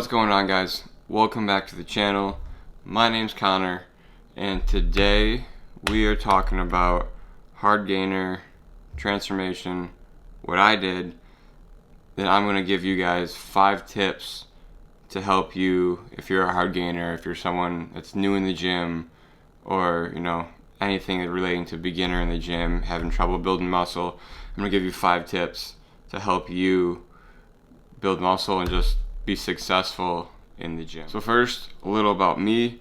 going on, guys? Welcome back to the channel. My name's Connor, and today we are talking about Hardgainer transformation, what I did. Then I'm going to give you guys 5 tips to help you if you're a Hardgainer, if you're someone that's new in the gym, or anything relating to beginner in the gym, having trouble building muscle. I'm going to give you 5 tips to help you build muscle and just be successful in the gym. So first, a little about me.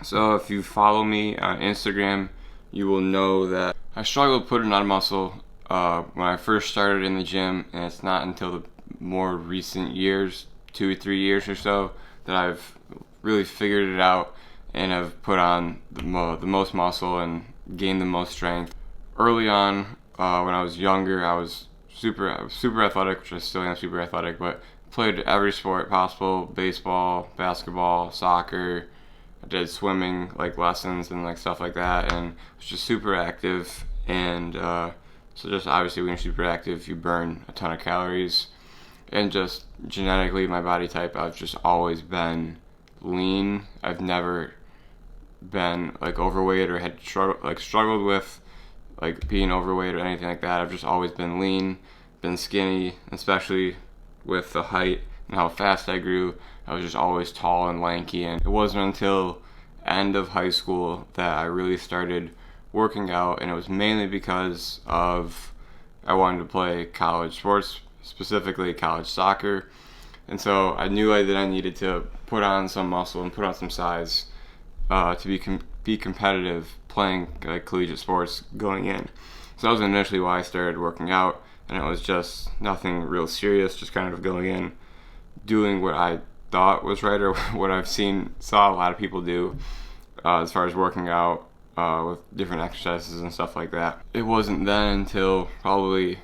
So if you follow me on Instagram, you will know that I struggled putting on muscle when I first started in the gym, and it's not until the more recent years, 2 or 3 years or so, that I've really figured it out and have put on the most muscle and gained the most strength. Early on, when I was younger, I was super athletic, which I still am super athletic, but played every sport possible: baseball, basketball, soccer. I did swimming lessons and stuff like that, and was just super active. And so just obviously when you're super active, you burn a ton of calories. And just genetically, my body type, I've just always been lean. I've never been overweight or had struggled with being overweight or anything like that. I've just always been lean, been skinny, especially with the height and how fast I grew. I was just always tall and lanky, and it wasn't until end of high school that I really started working out, and it was mainly because of I wanted to play college sports, specifically college soccer. And so I knew that I needed to put on some muscle and put on some size to be competitive playing collegiate sports going in. So that was initially why I started working out, and it was just nothing real serious, just kind of going in, doing what I thought was right, or what I've saw a lot of people do as far as working out with different exercises and stuff like that. It wasn't then until probably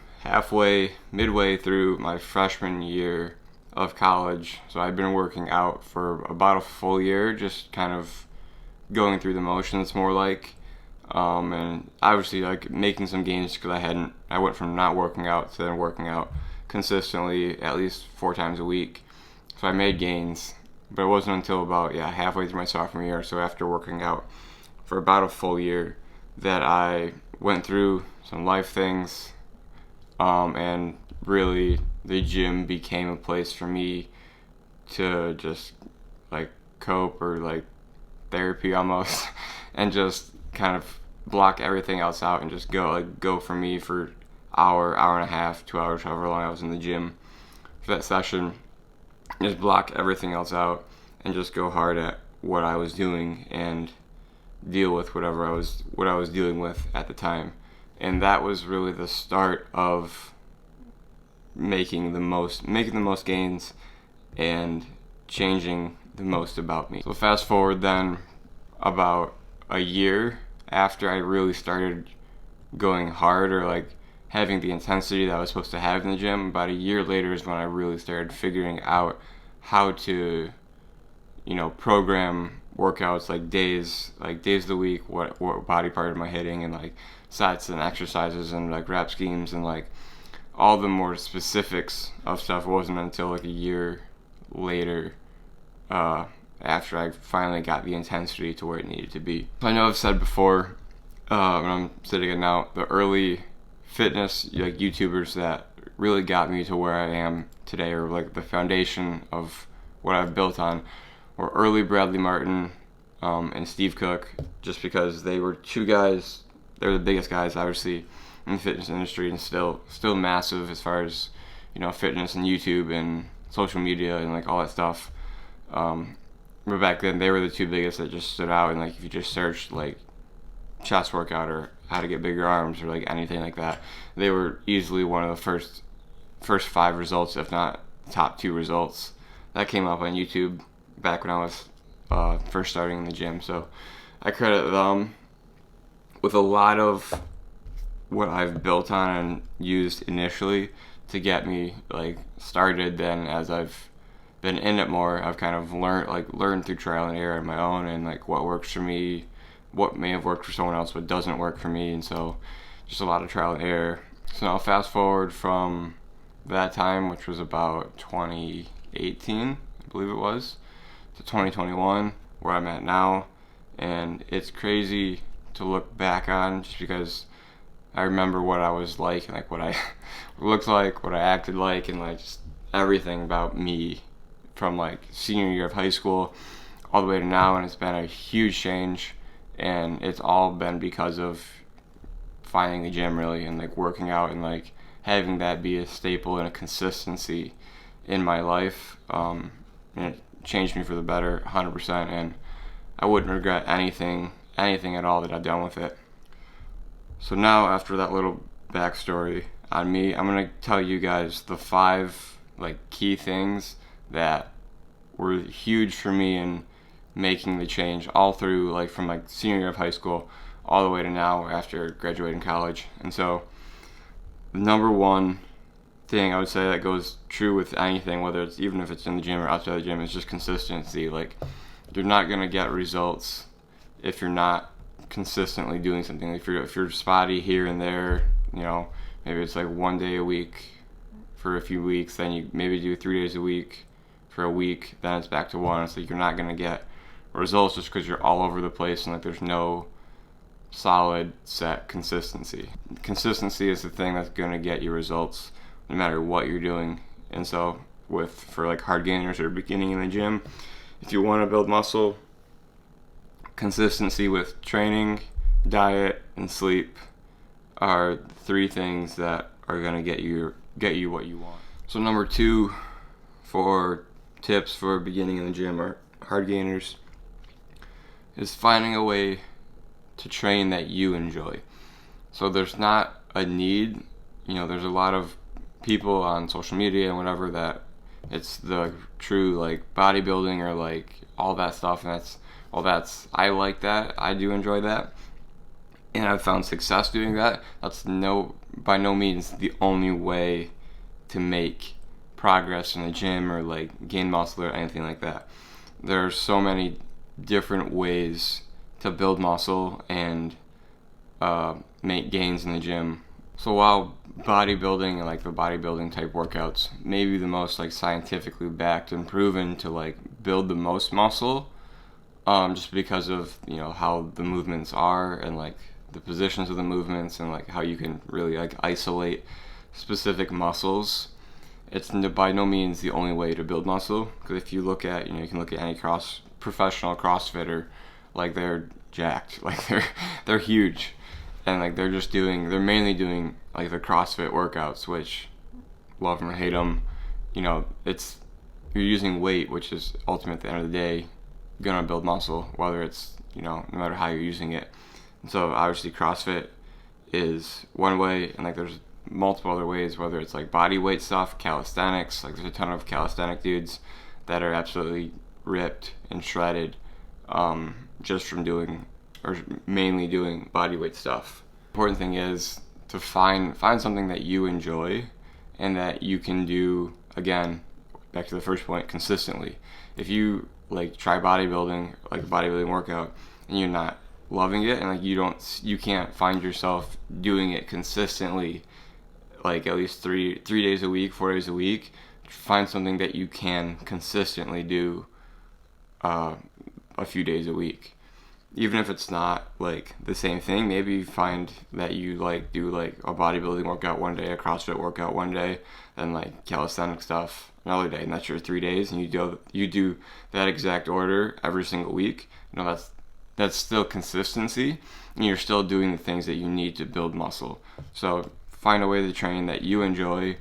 midway through my freshman year of college, so I'd been working out for about a full year, just kind of going through the motions more and obviously making some gains, because I went from not working out to then working out consistently at least 4 times a week. So I made gains, but it wasn't until about halfway through my sophomore year, so after working out for about a full year, that I went through some life things, and really the gym became a place for me to just cope, or therapy almost, and just kind of block everything else out and just go for me for hour and a half, 2 hours, however long I was in the gym for that session. Just block everything else out and just go hard at what I was doing and deal with what I was dealing with at the time. And that was really the start of making the most gains and changing the most about me. So fast forward then about a year after I really started going hard, or having the intensity that I was supposed to have in the gym, about a year later is when I really started figuring out how to program workouts, days of the week, what body part am I hitting, and sets and exercises and rep schemes, and all the more specifics of stuff. It wasn't until a year later after I finally got the intensity to where it needed to be. I know I've said before, and I'm saying it now, the early fitness YouTubers that really got me to where I am today, or the foundation of what I've built on, were early Bradley Martin and Steve Cook, just because they were 2 guys. They're the biggest guys obviously in the fitness industry, and still massive as far as fitness and YouTube and social media and all that stuff. But back then they were the 2 biggest that just stood out, and if you just searched chest workout or how to get bigger arms or anything like that, they were easily one of the first 5 results, if not top 2 results that came up on YouTube back when I was first starting in the gym. So I credit them with a lot of what I've built on and used initially to get me started. Then as I've been in it more, I've kind of learned through trial and error on my own, and what works for me, what may have worked for someone else but doesn't work for me. And so just a lot of trial and error. So now fast forward from that time, which was about 2018, I believe it was, to 2021, where I'm at now. And it's crazy to look back on, just because I remember what I was like, and like what I looked like, what I acted like, and like just everything about me from like senior year of high school all the way to now. And it's been a huge change, and it's all been because of finding the gym, really, and like working out, and like having that be a staple and a consistency in my life. And it changed me for the better 100%, and I wouldn't regret anything at all that I've done with it. So now, after that little backstory on me, I'm gonna tell you guys the 5 like key things that were huge for me in making the change, all through like from like senior year of high school all the way to now after graduating college. And so the number one thing I would say that goes true with anything, whether it's even if it's in the gym or outside the gym, is just consistency. Like, you're not gonna get results if you're not consistently doing something. If you're spotty here and there, maybe it's like 1 day a week for a few weeks, then you maybe do 3 days a week for a week, then it's back to 1. It's like you're not gonna get results just because you're all over the place and like there's no solid set consistency. Consistency is the thing that's gonna get you results no matter what you're doing. And so for like Hardgainers or beginning in the gym, if you want to build muscle, consistency with training, diet, and sleep are 3 things that are gonna get you what you want. So number 2 for tips for beginning in the gym or Hardgainers is finding a way to train that you enjoy. So there's not a need, there's a lot of people on social media and whatever that it's the true like bodybuilding or like all that stuff, and I like that, I do enjoy that, and I've found success doing that. That's by no means the only way to make progress in the gym or like gain muscle or anything like that. There are so many different ways to build muscle and make gains in the gym. So while bodybuilding and like the bodybuilding type workouts may be the most like scientifically backed and proven to like build the most muscle, just because of how the movements are and like the positions of the movements and like how you can really like isolate specific muscles, it's by no means the only way to build muscle. Because if you look at you can look at any professional CrossFitter, like they're jacked, like they're huge, and like they're mainly doing like the CrossFit workouts, which love them or hate them, you're using weight, which is ultimately at the end of the day gonna build muscle, whether it's no matter how you're using it. And so obviously CrossFit is one way, and like there's multiple other ways, whether it's like body weight stuff, calisthenics. Like there's a ton of calisthenic dudes that are absolutely ripped and shredded, just from doing or mainly doing body weight stuff. Important thing is to find something that you enjoy and that you can do, again, back to the first point, consistently. If you like try bodybuilding, like a bodybuilding workout, and you're not loving it, and like you can't find yourself doing it consistently, like at least 3 days a week, 4 days a week, find something that you can consistently do a few days a week. Even if it's not like the same thing, maybe you find that you like do like a bodybuilding workout one day, a CrossFit workout one day, then like calisthenic stuff another day, and that's your 3 days, and you do that exact order every single week. That's still consistency, and you're still doing the things that you need to build muscle. So find a way to train that you enjoy,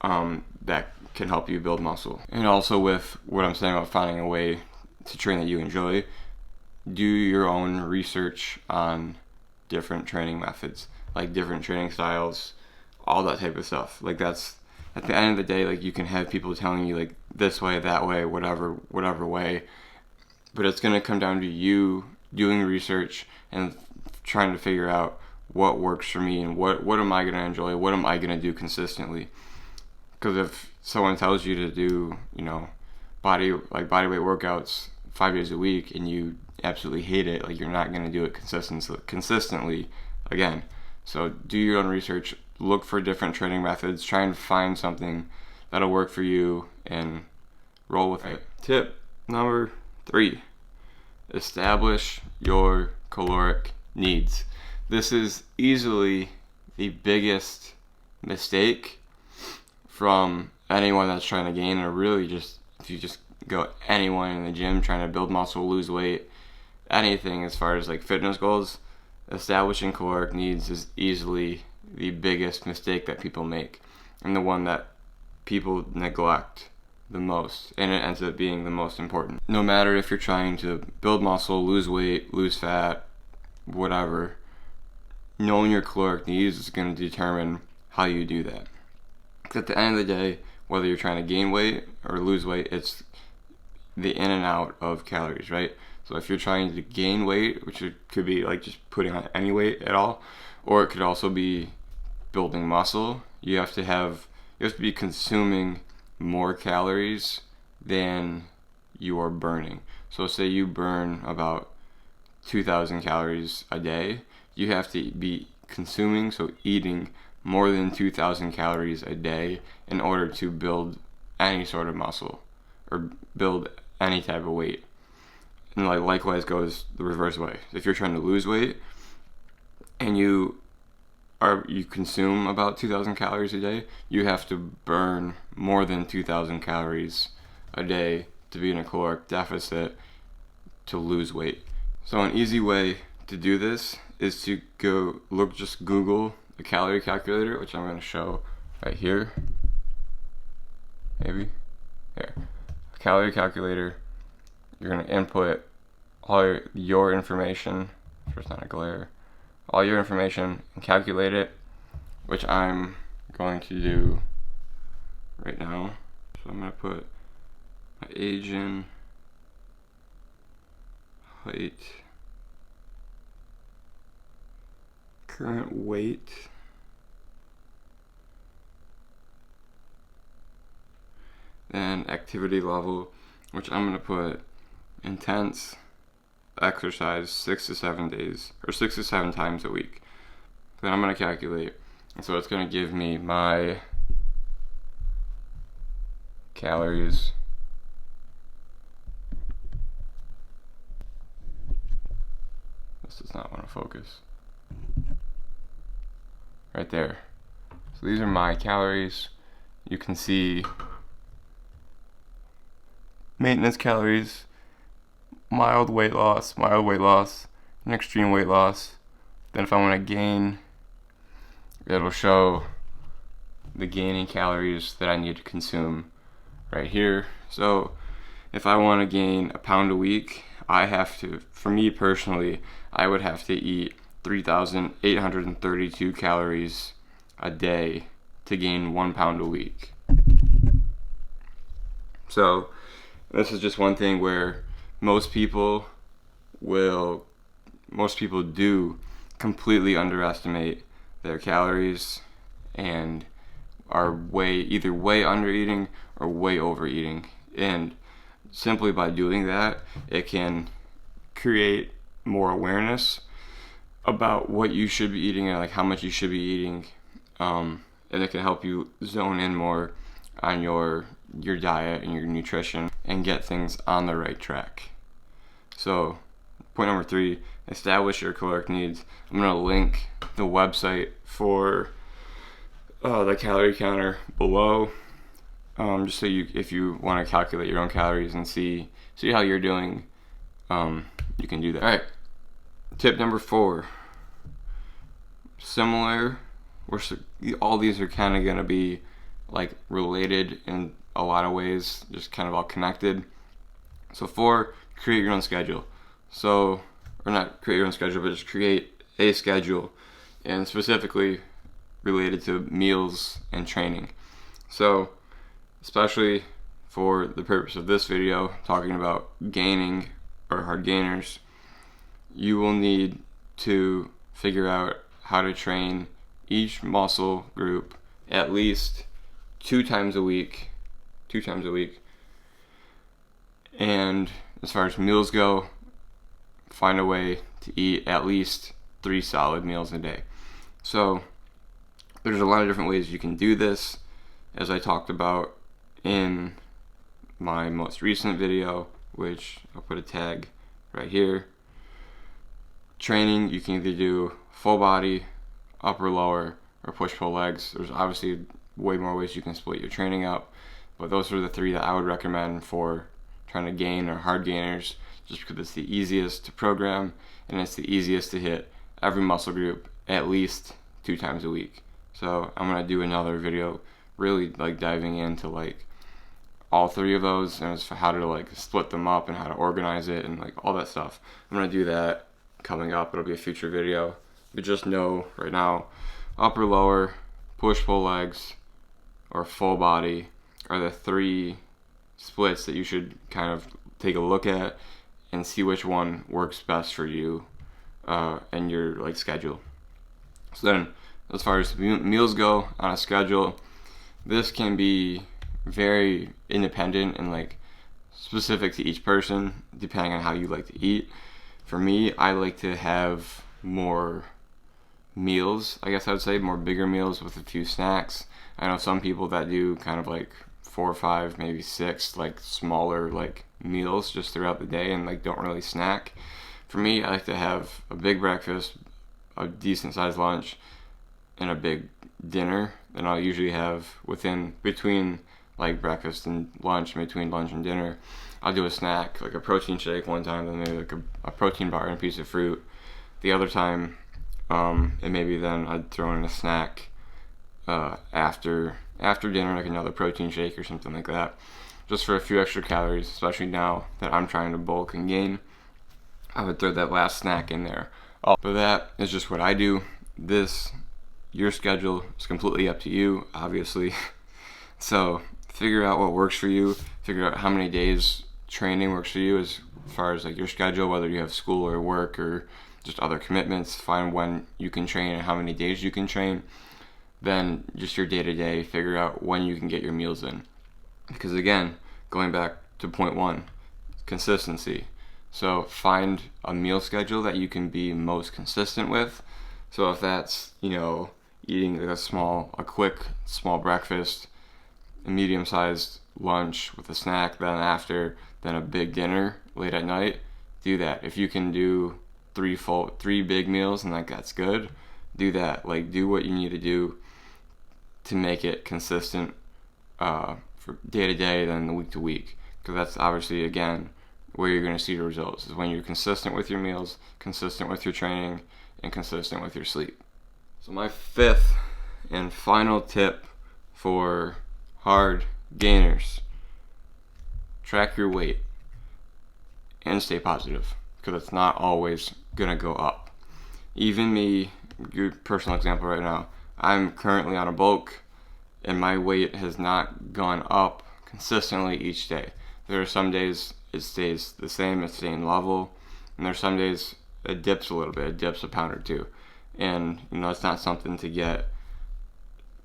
that can help you build muscle. And also with what I'm saying about finding a way to train that you enjoy, do your own research on different training methods, like different training styles, all that type of stuff. Like that's, at the end of the day, like you can have people telling you like this way, that way, whatever way, but it's gonna come down to you doing research and trying to figure out what works for me and what am I gonna enjoy, what am I gonna do consistently. Because if someone tells you to do body weight workouts 5 days a week and you absolutely hate it, like you're not going to do it consistently again. So do your own research, look for different training methods, try and find something that'll work for you, and roll with it. Tip number 3, establish your caloric needs. This is easily the biggest mistake from anyone that's trying to gain, or really just if you just go anyone in the gym trying to build muscle, lose weight, anything as far as like fitness goals. Establishing caloric needs is easily the biggest mistake that people make, and the one that people neglect the most, and it ends up being the most important. No matter if you're trying to build muscle, lose weight, lose fat, whatever, knowing your caloric needs is going to determine how you do that. Because at the end of the day, whether you're trying to gain weight or lose weight, it's the in and out of calories, right? So if you're trying to gain weight, which could be like just putting on any weight at all, or it could also be building muscle, you have to be consuming more calories than you are burning. So say you burn about 2,000 calories a day, you have to be consuming, so eating more than 2,000 calories a day in order to build any sort of muscle or build any type of weight. And likewise goes the reverse way. If you're trying to lose weight and you consume about 2,000 calories a day, you have to burn more than 2,000 calories a day to be in a caloric deficit to lose weight. So an easy way to do this is to just Google the calorie calculator, which I'm going to show right here. Maybe there. Calorie calculator. You're going to input all your information. There's not a glare. All your information and calculate it, which I'm going to do right now. So I'm going to put my age in, height, current weight, then activity level, which I'm going to put intense exercise 6 to 7 days, or 6 to 7 times a week. Then I'm going to calculate, and so it's going to give me my calories this does not want to focus right there. So these are my calories. You can see maintenance calories, mild weight loss, and extreme weight loss. Then if I want to gain, it'll show the gaining calories that I need to consume right here. So if I want to gain a pound a week, for me personally, I would have to eat 3,832 calories a day to gain 1 pound a week. So this is just one thing where most people do completely underestimate their calories and are either way under eating or way overeating. And simply by doing that, it can create more awareness about what you should be eating and like how much you should be eating, and it can help you zone in more on your diet and your nutrition and get things on the right track. So point number 3, establish your caloric needs. I'm going to link the website for the calorie counter below, just so if you want to calculate your own calories and see how you're doing, you can do that. All right, tip number 4, similar. All these are kind of going to be like related in a lot of ways, just kind of all connected. So 4, create your own schedule. Or not create your own schedule, but just create a schedule, and specifically related to meals and training. So especially for the purpose of this video, talking about gaining or hard gainers, you will need to figure out how to train each muscle group at least 2 times a week. And as far as meals go, find a way to eat at least 3 solid meals a day. So there's a lot of different ways you can do this, as I talked about in my most recent video, which I'll put a tag right here. Training, you can either do full body, upper, lower, or push-pull legs. There's obviously way more ways you can split your training up, but those are the three that I would recommend for trying to gain or hard gainers, just because it's the easiest to program and it's the easiest to hit every muscle group at least 2 times a week. So I'm gonna do another video really like diving into like all 3 of those and as for how to like split them up and how to organize it and like all that stuff. I'm gonna do that coming up. It'll be a future video, but just know right now, upper, lower, push-pull legs, or full body are the 3 splits that you should kind of take a look at and see which one works best for you and your like schedule. So then, as far as meals go on a schedule, this can be very independent and like specific to each person depending on how you like to eat. For me, I like to have more meals, I guess I would say, more bigger meals with a few snacks. I know some people that do kind of like 4 or 5, maybe 6 like smaller like meals just throughout the day and like don't really snack. For me, I like to have a big breakfast, a decent sized lunch, and a big dinner. And I'll usually have between like breakfast and lunch, between lunch and dinner, I'll do a snack, like a protein shake one time, then maybe like a protein bar and a piece of fruit. The other time, and maybe then I'd throw in a snack after dinner, like another protein shake or something like that, just for a few extra calories, especially now that I'm trying to bulk and gain. I would throw that last snack in there. But that is just what I do. Your schedule is completely up to you, obviously. So figure out what works for you, figure out how many days training works for you as far as like your schedule, whether you have school or work or just other commitments. Find when you can train and how many days you can train. Then just your day-to-day, figure out when you can get your meals in. Because again, going back to point 1, consistency. So find a meal schedule that you can be most consistent with. So if that's, eating like a quick small breakfast, a medium-sized lunch with a snack, then a big dinner late at night, do that. If you can do 3 big meals and like that's good, do that. Like do what you need to do to make it consistent for day to day, then week to week. Because that's obviously again where you're going to see your results, is when you're consistent with your meals, consistent with your training, and consistent with your sleep. So my 5th and final tip for hard gainers: track your weight and stay positive, because it's not always gonna go up. Even me, your personal example right now, I'm currently on a bulk and my weight has not gone up consistently each day. There are some days it stays the same, it's staying level, and there's some days it dips a little bit, it dips a pound or 2. And it's not something to get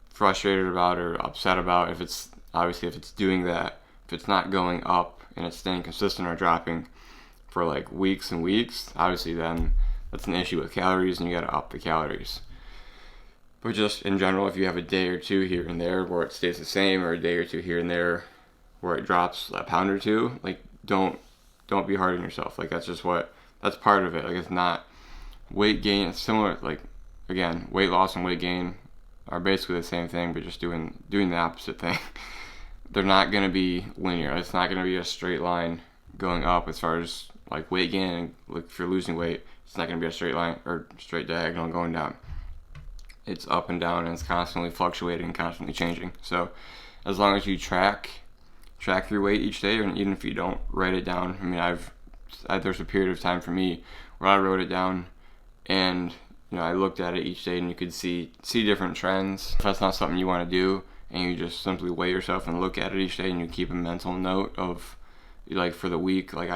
frustrated about or upset about if it's doing that. If it's not going up and it's staying consistent or dropping for like weeks and weeks, obviously then that's an issue with calories and you got to up the calories. But just in general, if you have a day or 2 here and there where it stays the same, or a day or 2 here and there where it drops a pound or 2, like don't be hard on yourself. Like that's part of it. Like it's not weight gain. It's similar. Like again, weight loss and weight gain are basically the same thing, but just doing the opposite thing. They're not going to be linear. It's not going to be a straight line going up as far as like weight gain. And like if you're losing weight, it's not going to be a straight line or straight diagonal going down. It's up and down, and it's constantly fluctuating and constantly changing. So as long as you track your weight each day, and even if you don't write it down, I mean, there's a period of time for me where I wrote it down, and I looked at it each day, and you could see different trends. If that's not something you want to do, and you just simply weigh yourself and look at it each day, and you keep a mental note of like for the week, like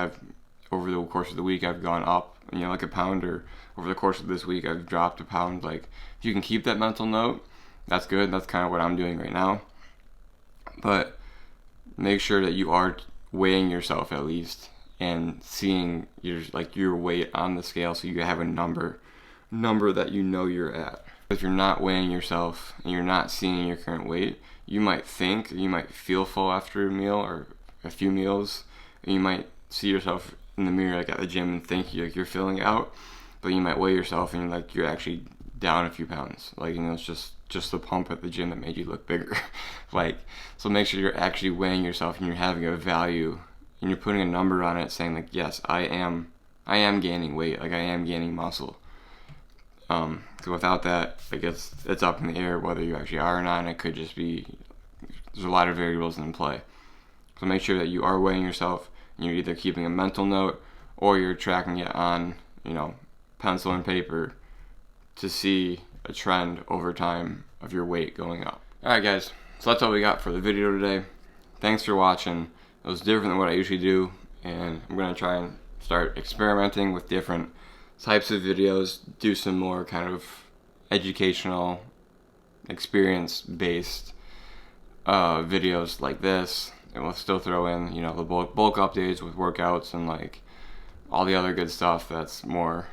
over the course of the week I've gone up, like a pound, or over the course of this week I've dropped a pound. Like if you can keep that mental note, that's good. That's kind of what I'm doing right now. But make sure that you are weighing yourself at least and seeing your weight on the scale, so you have a number that you're at. If you're not weighing yourself and you're not seeing your current weight, you might feel full after a meal, or a few meals, and you might see yourself in the mirror like at the gym and think you're filling out, but you might weigh yourself and you're actually down a few pounds. Like, it's just the pump at the gym that made you look bigger. Like, so make sure you're actually weighing yourself and you're having a value and you're putting a number on it, saying like, yes, I am gaining weight, like I am gaining muscle. So without that, I guess it's up in the air whether you actually are or not, and it could just be, there's a lot of variables in play. So make sure that you are weighing yourself, and you're either keeping a mental note or you're tracking it on, pencil and paper to see a trend over time of your weight going up. Alright guys, so that's all we got for the video today. Thanks for watching. It was different than what I usually do, and I'm going to try and start experimenting with different types of videos, do some more kind of educational, experience-based videos like this, and we'll still throw in, the bulk updates with workouts and like all the other good stuff that's more,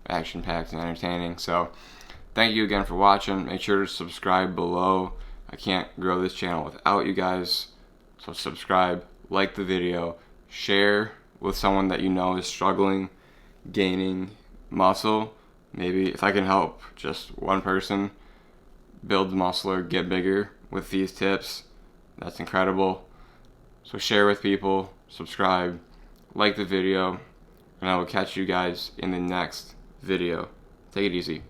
action-packed and entertaining. So thank you again for watching. Make sure to subscribe below. I can't grow this channel without you guys, so subscribe, like the video, share with someone that you know is struggling gaining muscle. Maybe if I can help just one person build muscle or get bigger with these tips, that's incredible. So share with people, subscribe, like the video, and I will catch you guys in the next video. Take it easy.